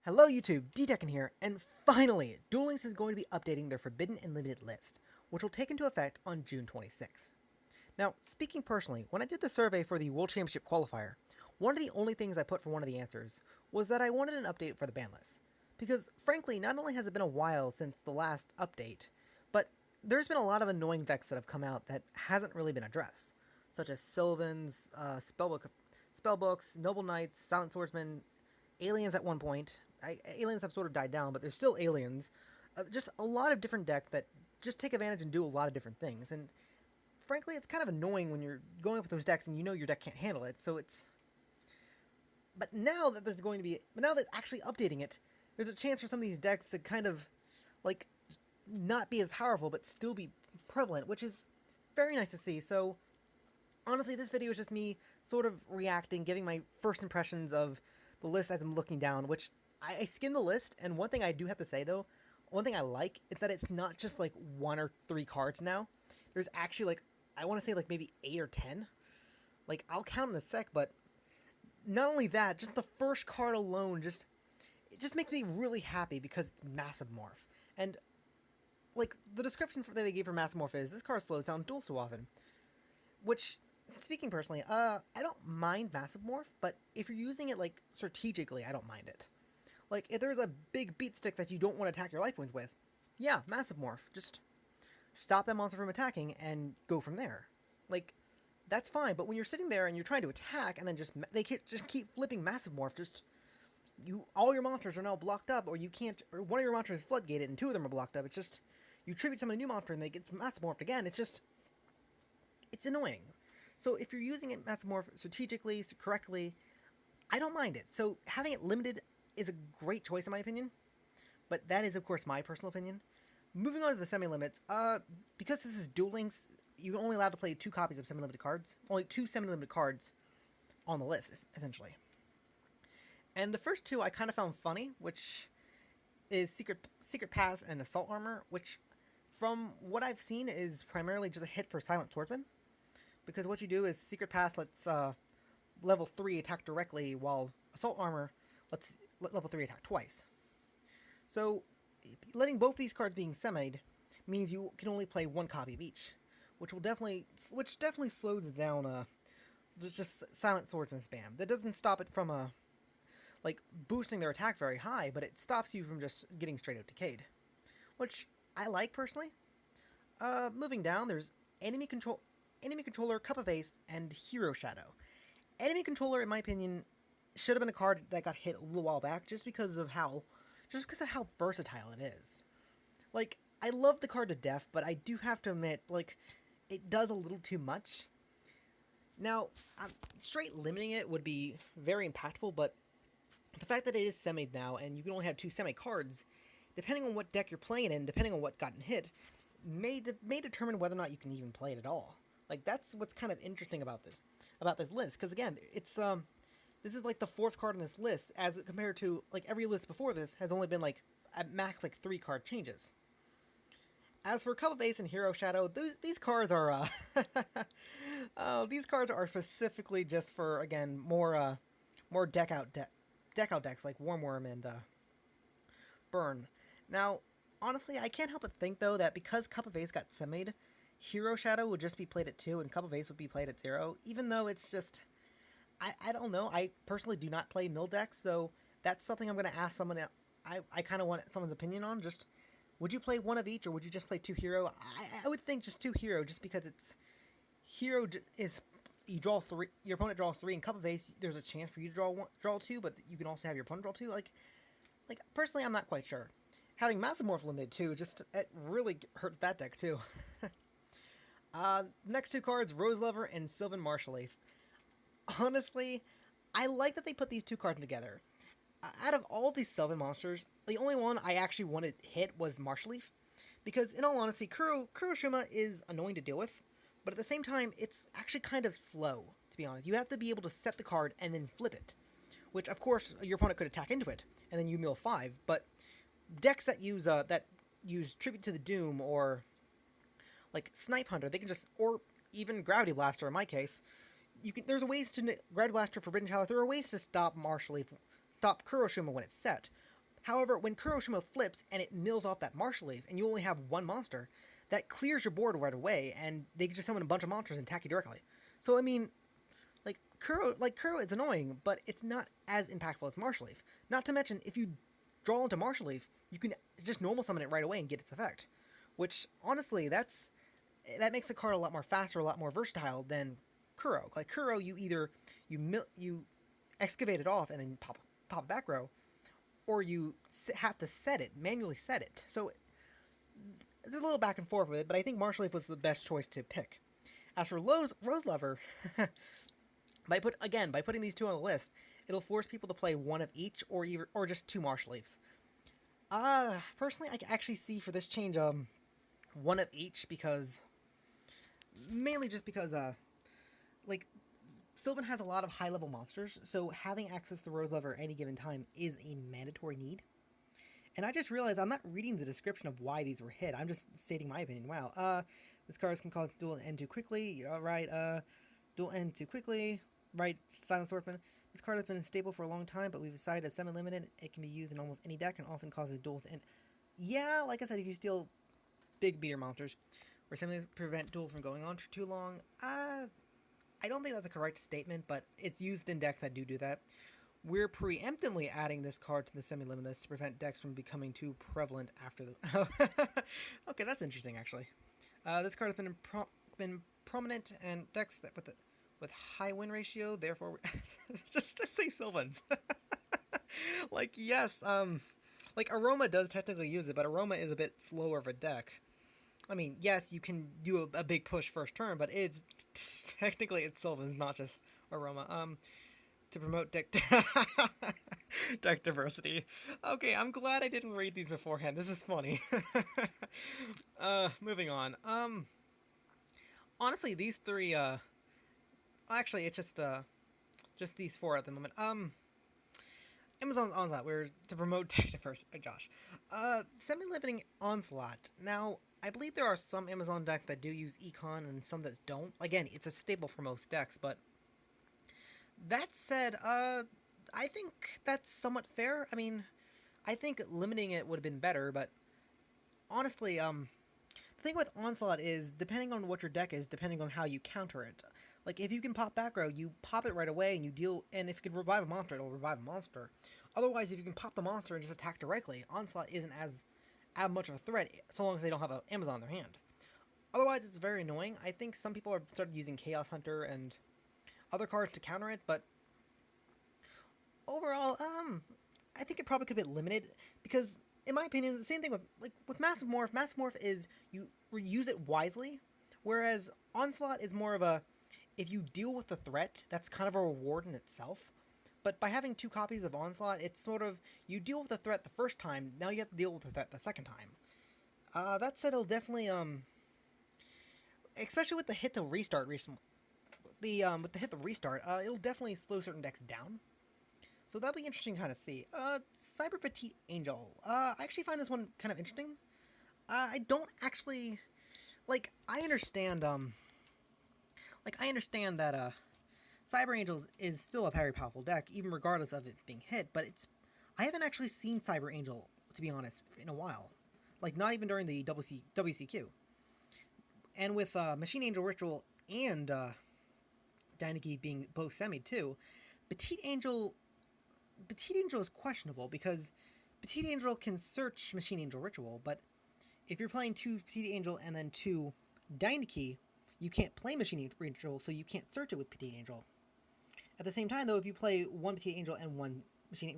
Hello YouTube, D-Tekken here, and finally, Duel Links is going to be updating their Forbidden and Limited list, which will take into effect on June 26th. Now, speaking personally, when I did the survey for the World Championship qualifier, one of the only things I put for one of the answers was that I wanted an update for the ban list. Because, frankly, not only has it been a while since the last update, but there's been a lot of annoying decks that have come out that hasn't really been addressed, such as Sylvan's, Spellbooks, Noble Knights, Silent Swordsman, aliens at one point. Aliens have sort of died down, but they're still aliens. Just a lot of different decks that just take advantage and do a lot of different things. And frankly, it's kind of annoying when you're going up with those decks and you know your deck can't handle it. So it's. But now that now that actually updating it, there's a chance for some of these decks to kind of, like, not be as powerful, but still be prevalent, which is very nice to see. So honestly, this video is just me sort of reacting, giving my first impressions of the list as I'm looking down, which I skimmed the list, and one thing I do have to say, though, one thing I like is that it's not just, like, 1 or 3 cards now. There's actually, like, I want to say, like, maybe 8 or 10. Like, I'll count in a sec, but not only that, just the first card alone, it just makes me really happy because it's Massive Morph. And, like, the description that they gave for Massive Morph is, this card slows down duel so often. Which, speaking personally, I don't mind Massive Morph, but if you're using it, like, strategically, I don't mind it. Like, if there's a big beat stick that you don't want to attack your life points with, yeah, Massive Morph. Just stop that monster from attacking and go from there. Like, that's fine, but when you're sitting there and you're trying to attack and then they just keep flipping Massive Morph, all your monsters are now blocked up, or you can't, or one of your monsters is floodgated and 2 of them are blocked up. It's just, you tribute summon a new monster and they get Massive Morphed again. It's annoying. So if you're using it Massive Morph strategically, correctly, I don't mind it. So having it limited is a great choice in my opinion, but that is of course my personal opinion. Moving on to the semi-limits, because this is Duel Links, you're only allowed to play 2 copies of semi-limited cards. Only 2 semi-limited cards on the list, essentially. And the first 2 I kind of found funny, which is Secret Pass and Assault Armor, which from what I've seen is primarily just a hit for Silent Swordsman. Because what you do is Secret Pass lets level 3 attack directly, while Assault Armor lets level 3 attack twice. So, letting both these cards being semied means you can only play 1 copy of each, which definitely slows down just Silent Swordsman spam. That doesn't stop it from like boosting their attack very high, but it stops you from just getting straight out decayed, which I like personally. Moving down, there's Enemy Controller, Cup of Ace, and Hero Shadow. Enemy Controller, in my opinion, should have been a card that got hit a little while back just because of how versatile it is. Like, I love the card to death, but I do have to admit, like, it does a little too much. Now, straight limiting it would be very impactful, but the fact that it is semied now, and you can only have 2 semi cards, depending on what deck you're playing in, depending on what's gotten hit, may determine whether or not you can even play it at all. Like, that's what's kind of interesting about this list, because again, it's this is like the 4th card on this list, as compared to like every list before this has only been like at max like 3 card changes. As for Cup of Ace and Hero Shadow, these cards are these cards are specifically just for, again, more deck out decks like Worm and Burn. Now, honestly, I can't help but think though that because Cup of Ace got semied, Hero Shadow would just be played at 2 and Cup of Ace would be played at 0, even though it's just, I don't know. I personally do not play mill decks, so that's something I'm going to ask someone. I kind of want someone's opinion on. Just, would you play 1 of each, or would you just play 2 hero? I would think just 2 hero, just because it's hero is you draw 3, your opponent draws 3, and Cup of Ace there's a chance for you to draw 2, but you can also have your opponent draw 2. Like personally, I'm not quite sure. Having Massive Morph limited too, just it really hurts that deck too. Next 2 cards, Rose Lover and Sylvan Martial Leaf. Honestly, I like that they put these 2 cards together. Out of all these Sylvan monsters, the only one I actually wanted hit was Martial Leaf, because in all honesty, Kuroshima is annoying to deal with, but at the same time, it's actually kind of slow, to be honest. You have to be able to set the card and then flip it, which of course your opponent could attack into it, and then you mill 5, but decks that use Tribute to the Doom, or like Snipe Hunter, they can just, or even Gravity Blaster in my case, there's ways to Gravity Blaster, Forbidden Chalice, there are ways to stop Kuroshima when it's set. However, when Kuroshima flips and it mills off that martial leaf, and you only have one monster, that clears your board right away, and they can just summon a bunch of monsters and attack you directly. So I mean, Kuro is annoying, but it's not as impactful as Martial Leaf. Not to mention, if you draw into Martial Leaf, you can just normal summon it right away and get its effect. Which, honestly, that makes the card a lot more faster, a lot more versatile than Kuro. Like Kuro, you excavate it off and then pop back row, or you have to manually set it. So there's a little back and forth with it, but I think Martial Leaf was the best choice to pick. As for Rose Lover, by putting these two on the list, it'll force people to play one of each, or just two Martial Leafs. Personally, I can actually see for this change, one of each, mainly just because, like, Sylvan has a lot of high-level monsters, so having access to Rose Lover at any given time is a mandatory need. And I just realized I'm not reading the description of why these were hit. I'm just stating my opinion. Wow. This card can cause duel to end too quickly. Right. Duel end too quickly. Right. Silent Swordsman. This card has been stable for a long time, but we've decided as semi-limited, it can be used in almost any deck and often causes duels to end. Yeah, like I said, if you steal big beater monsters, or simply prevent duel from going on for too long, I don't think that's a correct statement, but it's used in decks that do that. We're preemptively adding this card to the semi-limited list to prevent decks from becoming too prevalent after the... Okay, that's interesting, actually. This card has been prominent in decks that with high win ratio, therefore... just say Sylvans. Like, yes, like, Aroma does technically use it, but Aroma is a bit slower of a deck. I mean, yes, you can do a big push first turn, but it's... technically, it's Sylvans, not just Aroma. To promote deck diversity. Okay, I'm glad I didn't read these beforehand. This is funny. Moving on. Honestly, these three, actually, it's just these four at the moment. Amazon's Onslaught, we're to promote deck diversity. Josh. Semi-limiting Onslaught. Now, I believe there are some Amazon decks that do use Econ and some that don't. Again, it's a staple for most decks, but that said, I think that's somewhat fair. I mean, I think limiting it would have been better, but honestly, the thing with Onslaught is, depending on what your deck is, depending on how you counter it. Like, if you can pop back row, you pop it right away, and you deal, and if you can revive a monster, it'll revive a monster. Otherwise, if you can pop the monster and just attack directly, Onslaught isn't as much of a threat, so long as they don't have an Amazon in their hand. Otherwise, it's very annoying. I think some people have started using Chaos Hunter and other cards to counter it, but overall, I think it probably could have been limited, because, in my opinion, the same thing with Massive Morph. Massive Morph is, you use it wisely, whereas Onslaught is more of a, if you deal with the threat, that's kind of a reward in itself. But by having two copies of Onslaught, it's sort of, you deal with the threat the first time, now you have to deal with the threat the second time. That said, it'll definitely, especially with the hit to restart recently, with the hit to restart, it'll definitely slow certain decks down. So that'll be interesting to kind of see. Cyber Petite Angel. I actually find this one kind of interesting. I don't actually... Like, I understand that, Cyber Angels is still a very powerful deck, even regardless of it being hit, but I haven't actually seen Cyber Angel, to be honest, in a while. Like, not even during the WCQ. And with, Machine Angel Ritual and, Dynasty being both semi too, Petite Angel is questionable, because Petite Angel can search Machine Angel Ritual, but if you're playing two Petite Angel and then two Dynasty, you can't play Machine Angel Ritual, so you can't search it with Petite Angel. At the same time, though, if you play one Petite Angel and one Machine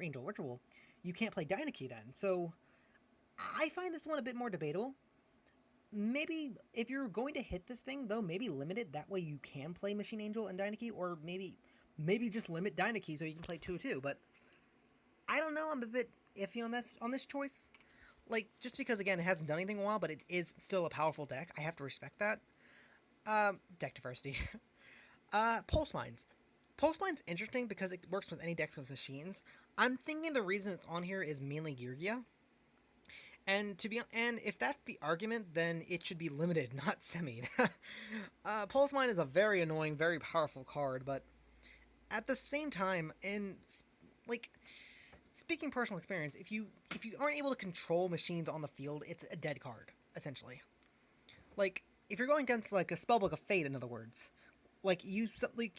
Angel Ritual, you can't play Dynasty then. So I find this one a bit more debatable. Maybe, if you're going to hit this thing, though, maybe limit it. That way you can play Machine Angel and Dynasty, or maybe just limit Dynasty so you can play 2-2. But I don't know. I'm a bit iffy on this choice. Like, just because, again, it hasn't done anything in a while, but it is still a powerful deck. I have to respect that. Deck diversity. Pulse Mines. Pulse Mine's interesting because it works with any decks with machines. I'm thinking the reason it's on here is mainly Yugioh. And if that's the argument, then it should be limited, not semied. Pulse Mine is a very annoying, very powerful card, but at the same time, speaking personal experience, if you aren't able to control machines on the field, it's a dead card essentially. Like if you're going against like a spellbook of fate, in other words, like you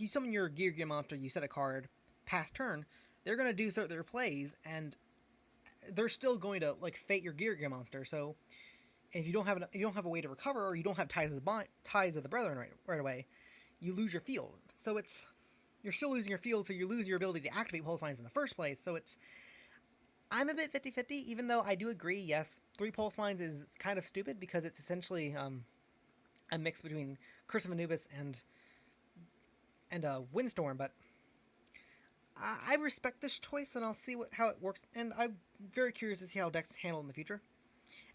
summon your Yugioh monster, you set a card, past turn, they're gonna do certain their plays, and they're still going to like fate your Yugioh monster. So if you don't have a way to recover, or you don't have ties of the brethren right away, you lose your field. So it's you're still losing your field, so you lose your ability to activate pulse mines in the first place. So it's I'm a bit 50-50, even though I do agree, yes, 3 pulse mines is kind of stupid because it's essentially a mix between Curse of Anubis and Windstorm, but I respect this choice, and I'll see how it works, and I'm very curious to see how decks handle in the future.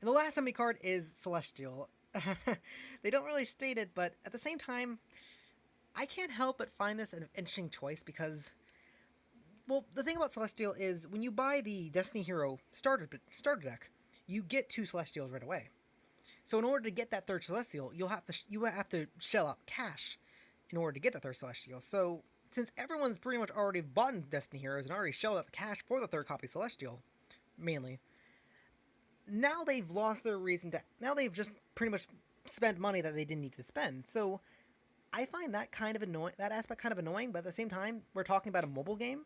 And the last enemy card is Celestial. They don't really state it, but at the same time, I can't help but find this an interesting choice because, well, the thing about Celestial is when you buy the Destiny Hero starter deck, you get 2 Celestials right away. So in order to get that 3rd Celestial, you have to shell out cash in order to get the 3rd Celestial. So since everyone's pretty much already bought Destiny Heroes and already shelled out the cash for the 3rd copy Celestial, mainly, now they've lost their reason to. Now they've just pretty much spent money that they didn't need to spend. So I find that kind of annoying. That aspect kind of annoying, but at the same time, we're talking about a mobile game,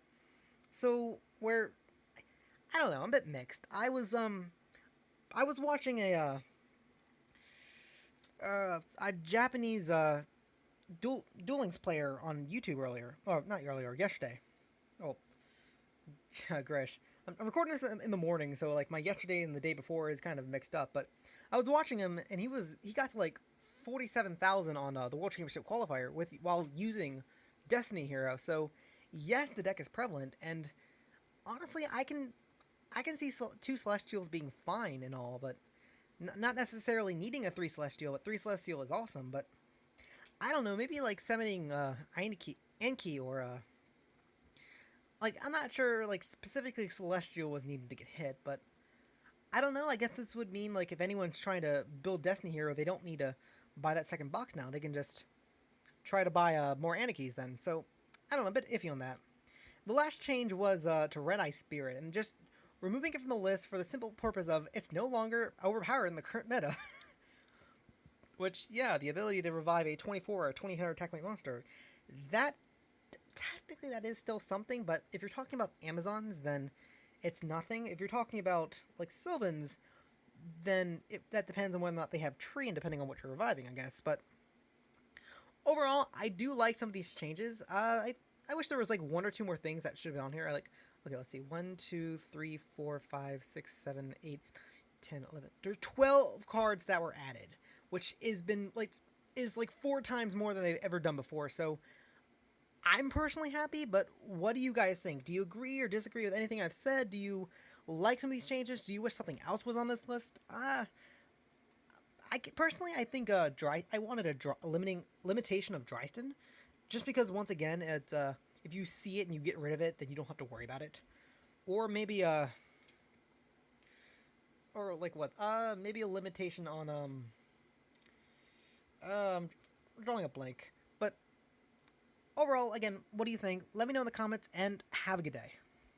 so where I don't know. I'm a bit mixed. I was watching a Japanese Duel Links player on YouTube earlier. Oh, not earlier, yesterday. Oh, Grish. I'm recording this in the morning, so like my yesterday and the day before is kind of mixed up. But I was watching him, and he got to like 47,000 on the World Championship qualifier while using Destiny Hero. So yes, the deck is prevalent, and honestly, I can see 2 Celestials being fine and all, but not necessarily needing a 3 Celestial. But 3 Celestial is awesome. But I don't know, maybe like summoning Enki or like I'm not sure like specifically Celestial was needed to get hit, but I don't know. I guess this would mean like if anyone's trying to build Destiny Hero, they don't need to buy that second box now. They can just try to buy more Anarchies then. So I don't know, a bit iffy on that. The last change was to Red Eye Spirit, and just removing it from the list for the simple purpose of it's no longer overpowered in the current meta. Which, yeah, the ability to revive a 24 or 2000 attack weight monster, that technically that is still something, but if you're talking about Amazons, then it's nothing. If you're talking about like Sylvans, then that depends on whether or not they have tree, and depending on what you're reviving, I guess. But overall, I do like some of these changes. I wish there was like 1 or 2 more things that should have been on here. Okay, let's see, 1, 2, 3, 4, 5, 6, 7, 8, 10, 11. There's 12 cards that were added, which is 4 times more than they've ever done before. So I'm personally happy, but what do you guys think? Do you agree or disagree with anything I've said? Do you like some of these changes? Do you wish something else was on this list? I think I wanted a limitation of Dryston, just because once again, it's if you see it and you get rid of it, then you don't have to worry about it. Or maybe or like what? Maybe a limitation on I'm drawing a blank. But overall, again, what do you think? Let me know in the comments, and have a good day.